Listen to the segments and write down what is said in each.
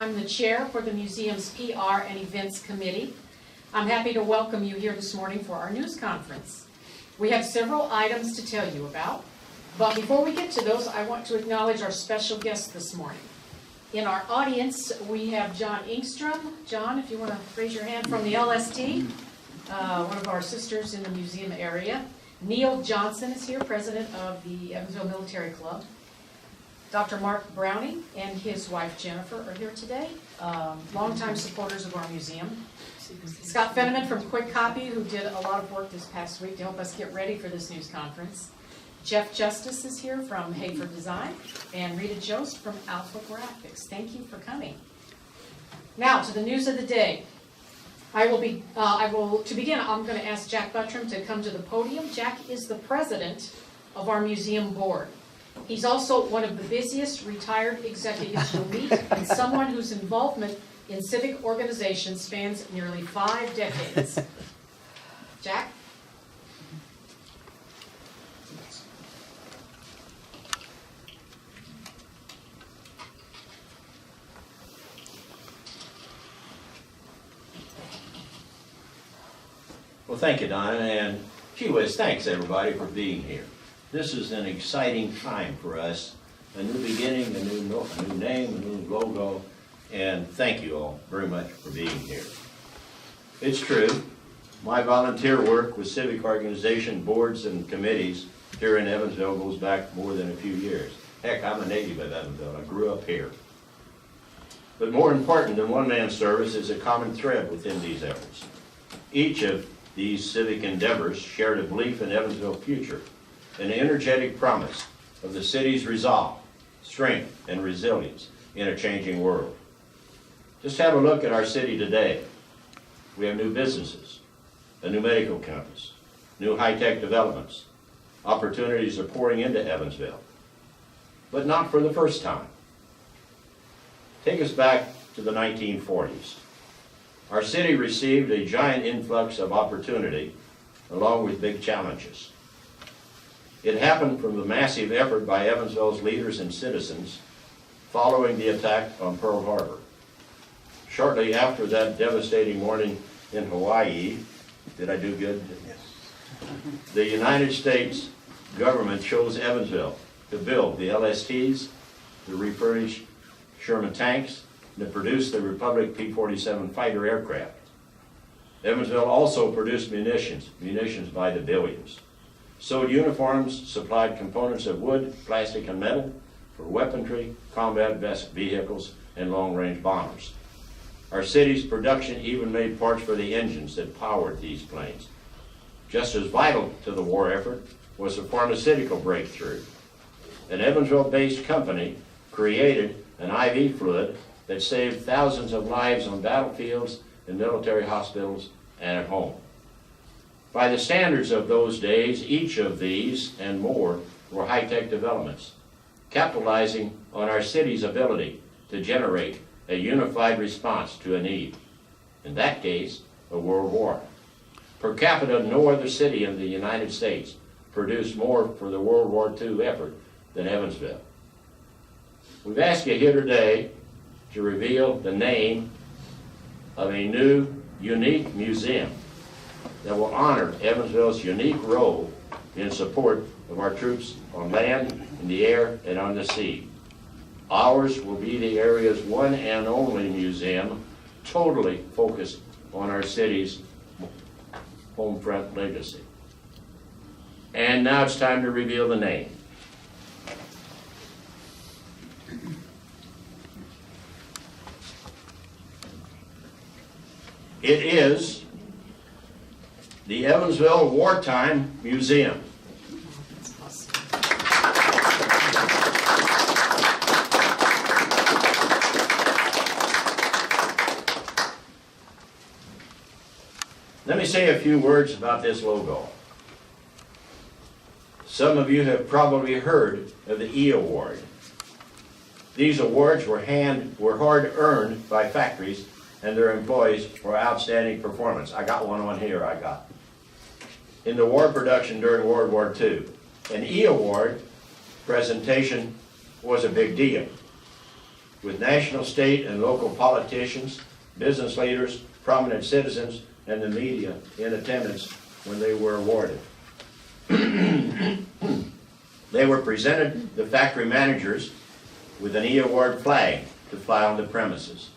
I'm the chair for the museum's PR and Events Committee. I'm happy to welcome you here this morning for our news conference. We have several items to tell you about, but before we get to those, I want to acknowledge our special guest this morning. In our audience, we have John Engstrom. John, if you want to raise your hand, from the LST, one of our sisters in the museum area. Neil Johnson is here, president of the Evansville Military Club. Dr. Mark Browning and his wife Jennifer are here today, longtime supporters of our museum. Scott Fenneman from Quick Copy, who did a lot of work this past week to help us get ready for this news conference. Jeff Justice is here from Hayford Design, and Rita Jost from Alpha Graphics. Thank you for coming. Now to the news of the day. To begin, I'm going to ask Jack Buttram to come to the podium. Jack is the president of our museum board. He's also one of the busiest retired executives you'll meet, and someone whose involvement in civic organizations spans nearly 5 decades. Jack? Well, thank you, Donna, and gee whiz, thanks everybody for being here. This is an exciting time for us, a new beginning, a new name, a new logo, and thank you all very much for being here. It's true, my volunteer work with civic organization boards and committees here in Evansville goes back more than a few years. Heck, I'm a native of Evansville. I grew up here. But more important than one man's service is a common thread within these efforts. Each of these civic endeavors shared a belief in Evansville's future, an energetic promise of the city's resolve, strength, and resilience in a changing world. Just have a look at our city today. We have new businesses, a new medical campus, new high-tech developments. Opportunities are pouring into Evansville, but not for the first time. Take us back to the 1940s. Our city received a giant influx of opportunity along with big challenges. It happened from the massive effort by Evansville's leaders and citizens following the attack on Pearl Harbor. Shortly after that devastating morning in Hawaii, did I do good? Yes. The United States government chose Evansville to build the LSTs, to refurbish Sherman tanks, and to produce the Republic P-47 fighter aircraft. Evansville also produced munitions by the billions. Sewed uniforms, supplied components of wood, plastic, and metal for weaponry, combat vehicles, and long-range bombers. Our city's production even made parts for the engines that powered these planes. Just as vital to the war effort was the pharmaceutical breakthrough. An Evansville-based company created an IV fluid that saved thousands of lives on battlefields, in military hospitals, and at home. By the standards of those days, each of these and more were high-tech developments, capitalizing on our city's ability to generate a unified response to a need. In that case, a world war. Per capita, no other city in the United States produced more for the World War II effort than Evansville. We've asked you here today to reveal the name of a new, unique museum that will honor Evansville's unique role in support of our troops on land, in the air, and on the sea. Ours will be the area's one and only museum totally focused on our city's home front legacy. And now it's time to reveal the name. It is the Evansville Wartime Museum. Let me say a few words about this logo. Some of you have probably heard of the E Award. These awards were hard earned by factories and their employees for outstanding performance. I got one on here in the war production during World War II. An E Award presentation was a big deal. with national, state, and local politicians, business leaders, prominent citizens, and the media in attendance when they were awarded. They were presented the factory managers with an E-Award flag to fly on the premises.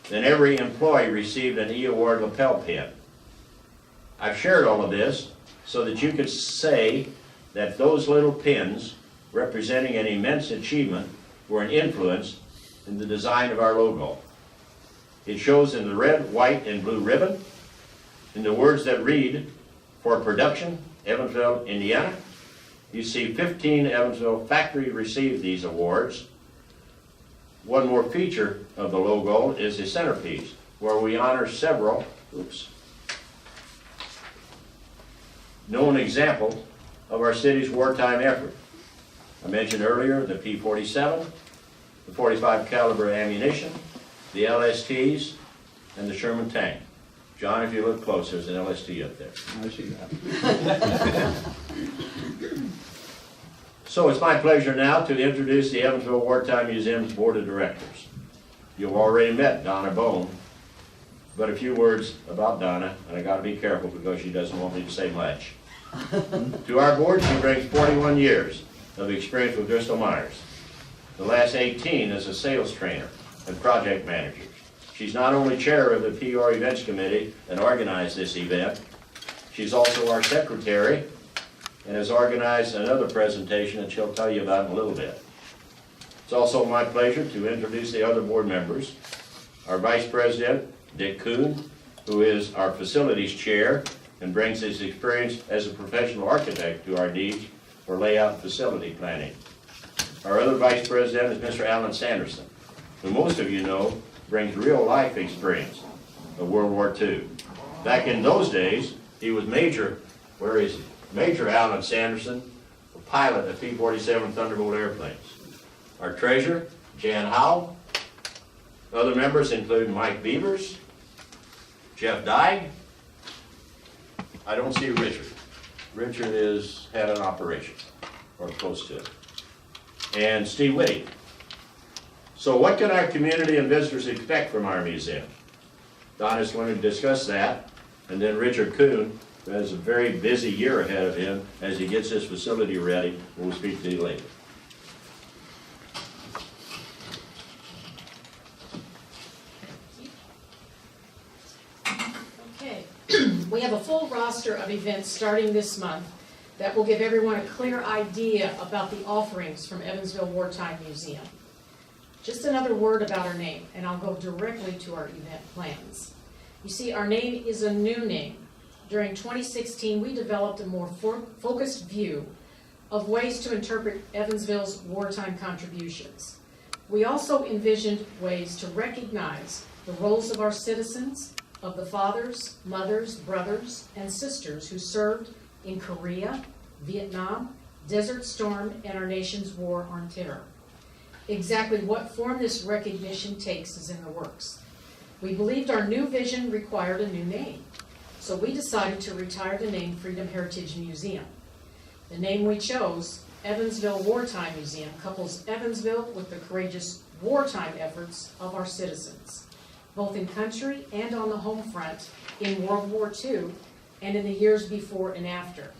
Then every employee received an E-Award lapel pin. I've shared all of this so that you could say that those little pins representing an immense achievement were an influence in the design of our logo. It shows in the red, white, and blue ribbon, in the words that read, "For production, Evansville, Indiana." You see 15 Evansville factories received these awards. One more feature of the logo is the centerpiece, where we honor several known examples of our city's wartime effort. I mentioned earlier the P-47, the 45 caliber ammunition, the LSTs, and the Sherman tank. John, if you look close, there's an LST up there. I see that. So it's my pleasure now to introduce the Evansville Wartime Museum's Board of Directors. You've already met Donna Bone, but a few words about Donna, and I gotta be careful because she doesn't want me to say much. To our board, she brings 41 years of experience with Bristol Myers. The last 18 as a sales trainer and project manager. She's not only chair of the PR Events Committee and organized this event, she's also our secretary and has organized another presentation that she'll tell you about in a little bit. It's also my pleasure to introduce the other board members. Our Vice President, Dick Kuhn, who is our facilities chair and brings his experience as a professional architect to our needs for layout and facility planning. Our other Vice President is Mr. Alan Sanderson, who most of you know brings real life experience of World War II. Back in those days, he was Major Alan Sanderson, a pilot of P-47 Thunderbolt airplanes. Our treasurer, Jan Howell. Other members include Mike Beavers, Jeff Dyke. I don't see Richard. Richard had an operation, or close to it. And Steve Whitty. So what can our community and visitors expect from our museum? Don is going to discuss that, and then Richard Kuhn, who has a very busy year ahead of him as he gets his facility ready, will speak to you later. Okay, we have a full roster of events starting this month that will give everyone a clear idea about the offerings from Evansville Wartime Museum. Just another word about our name, and I'll go directly to our event plans. You see, our name is a new name. During 2016, we developed a more focused view of ways to interpret Evansville's wartime contributions. We also envisioned ways to recognize the roles of our citizens, of the fathers, mothers, brothers, and sisters who served in Korea, Vietnam, Desert Storm, and our nation's war on terror. Exactly what form this recognition takes is in the works. We believed our new vision required a new name, so we decided to retire the name Freedom Heritage Museum. The name we chose, Evansville Wartime Museum, couples Evansville with the courageous wartime efforts of our citizens, both in country and on the home front in World War II and in the years before and after.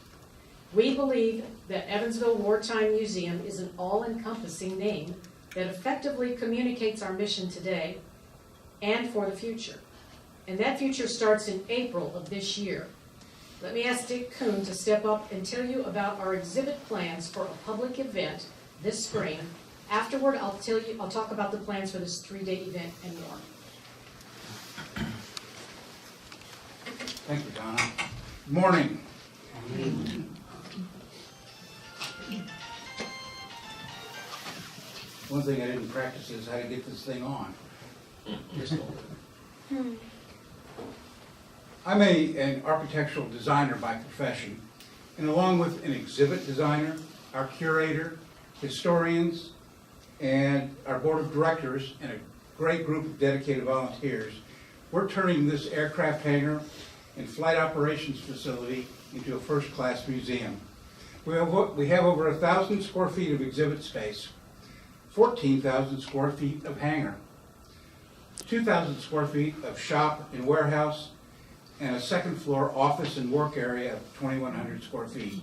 We believe that Evansville Wartime Museum is an all-encompassing name that effectively communicates our mission today and for the future. And that future starts in April of this year. Let me ask Dick Kuhn to step up and tell you about our exhibit plans for a public event this spring. Afterward, I'll talk about the plans for this 3-day event and more. Thank you, Donna. Good morning. One thing I didn't practice is how to get this thing on. Just a little bit. I'm an architectural designer by profession, and along with an exhibit designer, our curator, historians, and our board of directors, and a great group of dedicated volunteers, we're turning this aircraft hangar and flight operations facility into a first-class museum. We have over 1,000 square feet of exhibit space, 14,000 square feet of hangar, 2,000 square feet of shop and warehouse, and a second floor office and work area of 2,100 square feet.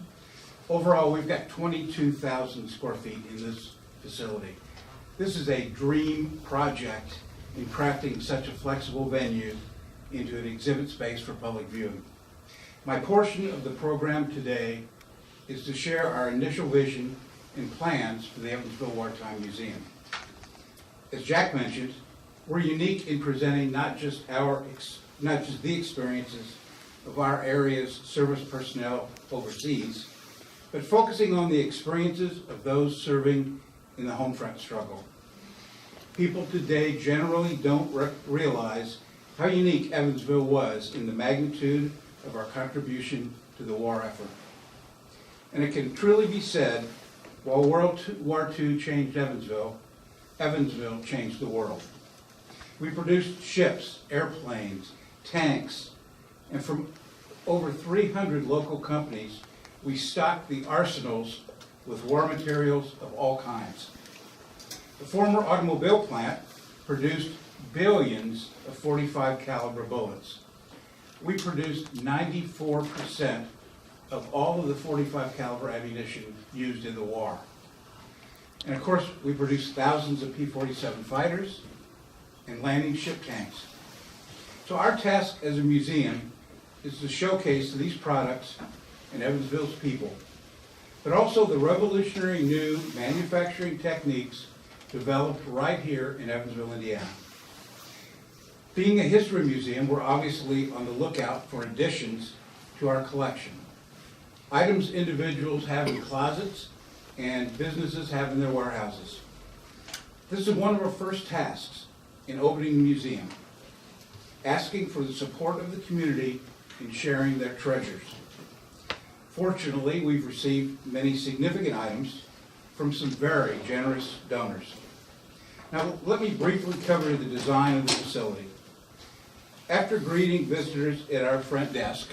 Overall, we've got 22,000 square feet in this facility. This is a dream project in crafting such a flexible venue into an exhibit space for public viewing. My portion of the program today is to share our initial vision and plans for the Evansville Wartime Museum. As Jack mentioned, we're unique in presenting not just the experiences of our area's service personnel overseas, but focusing on the experiences of those serving in the home front struggle. People today generally don't realize how unique Evansville was in the magnitude of our contribution to the war effort. And it can truly be said, while World War II changed Evansville, Evansville changed the world. We produced ships, airplanes, tanks, and from over 300 local companies, we stocked the arsenals with war materials of all kinds. The former automobile plant produced billions of .45 caliber bullets. We produced 94% of all of the .45 caliber ammunition used in the war. And of course, we produced thousands of P-47 fighters and landing ship tanks. So our task as a museum is to showcase these products and Evansville's people, but also the revolutionary new manufacturing techniques developed right here in Evansville, Indiana. Being a history museum, we're obviously on the lookout for additions to our collection. Items individuals have in closets and businesses have in their warehouses. This is one of our first tasks in opening the museum, asking for the support of the community in sharing their treasures. Fortunately, we've received many significant items from some very generous donors. Now, let me briefly cover the design of the facility. After greeting visitors at our front desk,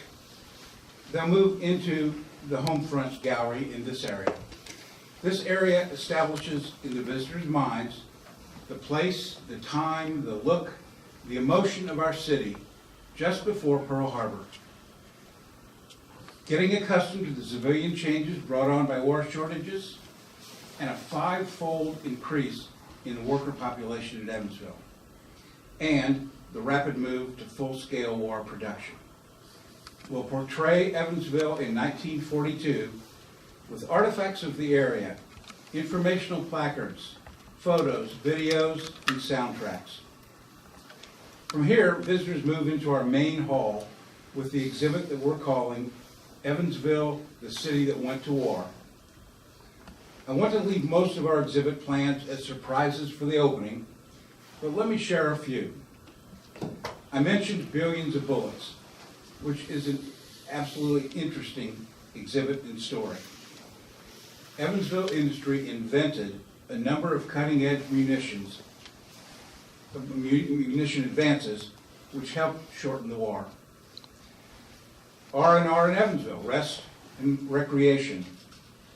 they'll move into the home front gallery in this area. This area establishes in the visitors' minds the place, the time, the look, the emotion of our city just before Pearl Harbor. Getting accustomed to the civilian changes brought on by war shortages and a 5-fold increase in the worker population in Evansville, and the rapid move to full-scale war production. We'll portray Evansville in 1942 with artifacts of the area, informational placards, photos, videos, and soundtracks. From here, visitors move into our main hall with the exhibit that we're calling Evansville, the City That Went to War. I want to leave most of our exhibit plans as surprises for the opening, but let me share a few. I mentioned billions of bullets, which is an absolutely interesting exhibit and story. Evansville industry invented a number of cutting-edge munition advances which helped shorten the war. R&R in Evansville, Rest and Recreation,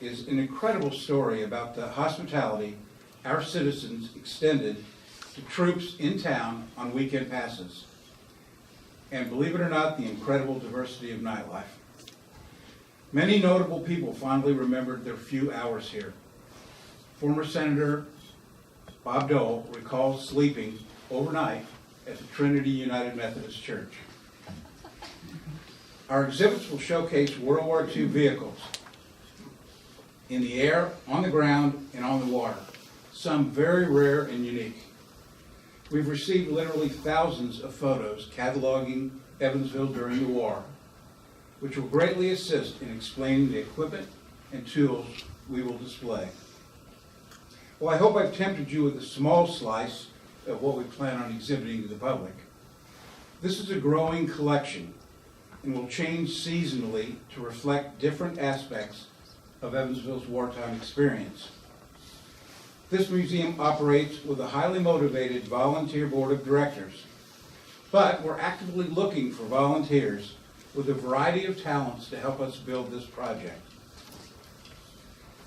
is an incredible story about the hospitality our citizens extended to troops in town on weekend passes. And believe it or not, the incredible diversity of nightlife. Many notable people fondly remembered their few hours here. Former Senator Bob Dole recalls sleeping overnight at the Trinity United Methodist Church. Our exhibits will showcase World War II vehicles in the air, on the ground, and on the water, some very rare and unique. We've received literally thousands of photos cataloging Evansville during the war, which will greatly assist in explaining the equipment and tools we will display. Well, I hope I've tempted you with a small slice of what we plan on exhibiting to the public. This is a growing collection and will change seasonally to reflect different aspects of Evansville's wartime experience. This museum operates with a highly motivated volunteer board of directors, but we're actively looking for volunteers with a variety of talents to help us build this project.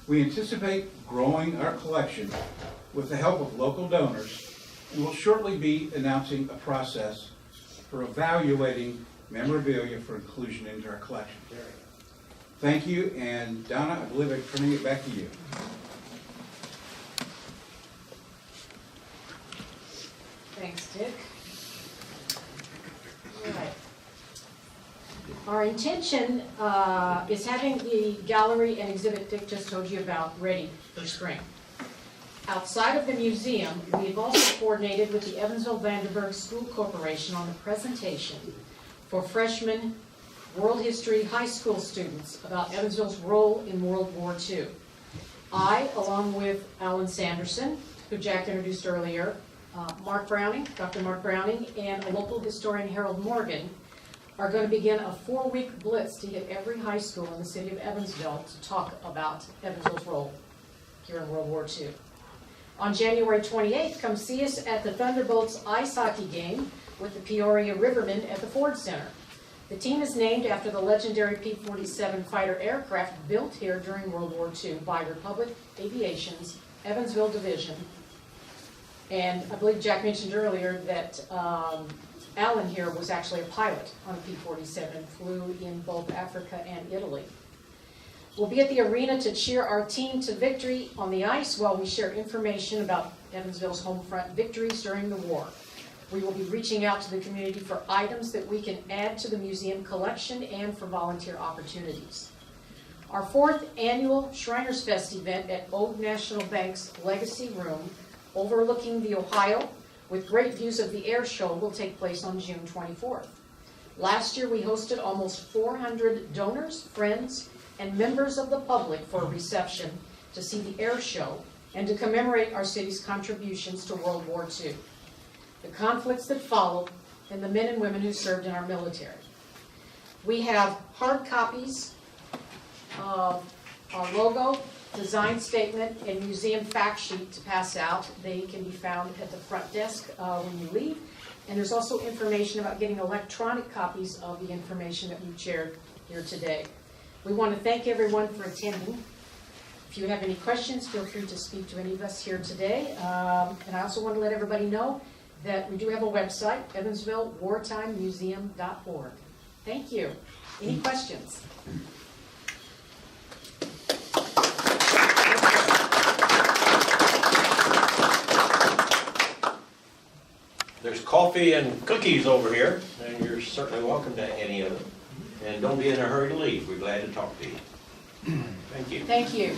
We anticipate growing our collection with the help of local donors, and will shortly be announcing a process for evaluating memorabilia for inclusion into our collection area. Thank you, and Donna, I believe I'm turning it back to you. Thanks, Dick. All right. Our intention is having the gallery and exhibit Dick just told you about ready for spring. Outside of the museum, we've also coordinated with the Evansville Vanderburg School Corporation on a presentation for freshman world history high school students about Evansville's role in World War II. I, along with Alan Sanderson, who Jack introduced earlier, Mark Browning, Dr. Mark Browning, and a local historian, Harold Morgan, are going to begin a 4-week blitz to hit every high school in the city of Evansville to talk about Evansville's role here in World War II. On January 28th, come see us at the Thunderbolts ice hockey game with the Peoria Rivermen at the Ford Center. The team is named after the legendary P-47 fighter aircraft built here during World War II by Republic Aviation's Evansville Division. And I believe Jack mentioned earlier that Alan here was actually a pilot on a P-47 and flew in both Africa and Italy. We'll be at the arena to cheer our team to victory on the ice while we share information about Evansville's home front victories during the war. We will be reaching out to the community for items that we can add to the museum collection and for volunteer opportunities. Our 4th annual Shriners Fest event at Old National Bank's Legacy Room, overlooking the Ohio, with great views of the air show, will take place on June 24th. Last year, we hosted almost 400 donors, friends, and members of the public for a reception to see the air show and to commemorate our city's contributions to World War II, the conflicts that followed, and the men and women who served in our military. We have hard copies of our logo, design statement, and museum fact sheet to pass out. They can be found at the front desk when you leave. And there's also information about getting electronic copies of the information that we've shared here today. We want to thank everyone for attending. If you have any questions, feel free to speak to any of us here today. And I also want to let everybody know that we do have a website, evansvillewartimemuseum.org. Thank you. Any questions? There's coffee and cookies over here, and you're certainly welcome to any of them. And don't be in a hurry to leave. We're glad to talk to you. Thank you. Thank you.